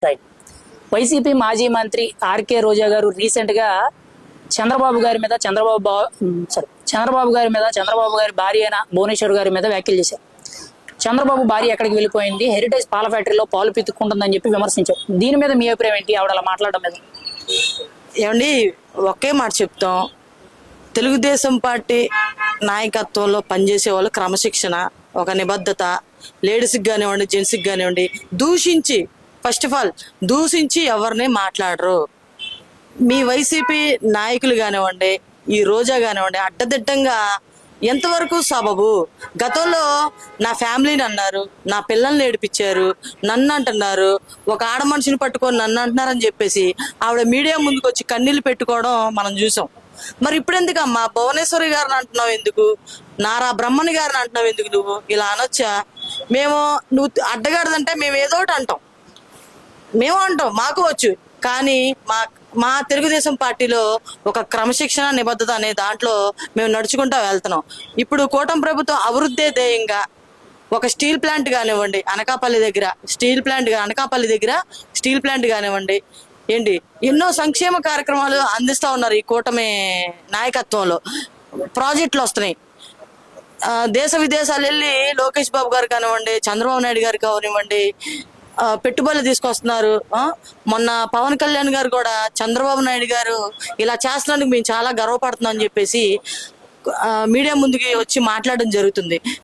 Right. YCP మాజీ మంత్రి RK రోజా గారు రీసెంట్ గా చంద్రబాబు గారి మీద చంద్రబాబు గారి భార్య అయిన భువనేశ్వర్ గారి మీద వ్యాఖ్యలు చేశారు. చంద్రబాబు భార్య ఎక్కడికి వెళ్ళిపోయింది, హెరిటేజ్ పాల ఫ్యాక్టరీలో పాలు పితుక్కుంటుందని చెప్పి విమర్శించారు. దీని మీద మీ అభిప్రాయం ఏంటి? ఆవిడ అలా మాట్లాడడం మీద ఏమండి, ఒకే మాట చెప్తాం. తెలుగుదేశం పార్టీ నాయకత్వంలో పనిచేసే వాళ్ళు క్రమశిక్షణ, ఒక నిబద్ధత, లేడీస్కి కానివ్వండి, జెంట్స్కి కానివ్వండి, ఫస్ట్ ఆఫ్ ఆల్ దూషించి ఎవరిని మాట్లాడరు. మీ వైసీపీ నాయకులు కానివ్వండి, ఈ రోజా కానివ్వండి, అడ్డదిడ్డంగా ఎంతవరకు సబబు? గతంలో నా ఫ్యామిలీని అన్నారు, నా పిల్లల్ని ఏడిపించారు, నన్ను అంటున్నారు, ఒక ఆడ మనిషిని పట్టుకొని నన్ను అంటున్నారని చెప్పేసి ఆవిడ మీడియా ముందుకు వచ్చి కన్నీళ్ళు పెట్టుకోవడం మనం చూసాం. మరి ఇప్పుడు ఎందుకమ్మా భువనేశ్వరి గారిని అంటున్నావు ఎందుకు? నారా బ్రహ్మణి గారిని అంటున్నావు ఎందుకు? నువ్వు ఇలా అనొచ్చా? నువ్వు అడ్డగాడిదంటే మేము ఏదో ఒకటి అంటాం, మాకు వచ్చు. కానీ మా తెలుగుదేశం పార్టీలో ఒక క్రమశిక్షణ, నిబద్ధత అనే దాంట్లో మేము నడుచుకుంటూ వెళ్తున్నాం. ఇప్పుడు కూటమి ప్రభుత్వం అభివృద్ధి ధ్యేయంగా ఒక స్టీల్ ప్లాంట్ కానివ్వండి, అనకాపల్లి దగ్గర స్టీల్ ప్లాంట్ కానివ్వండి, ఏంటి ఎన్నో సంక్షేమ కార్యక్రమాలు అందిస్తూ ఉన్నారు ఈ కూటమి నాయకత్వంలో. ప్రాజెక్టులు వస్తున్నాయి. దేశ విదేశాలు వెళ్ళి లోకేష్ బాబు గారు కానివ్వండి, చంద్రబాబు నాయుడు గారు కానివ్వండి, పెట్టుబడులు తీసుకొస్తున్నారు. మొన్న పవన్ కళ్యాణ్ గారు కూడా చంద్రబాబు నాయుడు గారు ఇలా చేస్తున్నందుకు మేము చాలా గర్వపడుతున్నాం అని చెప్పేసి మీడియా ముందుకి వచ్చి మాట్లాడడం జరుగుతుంది.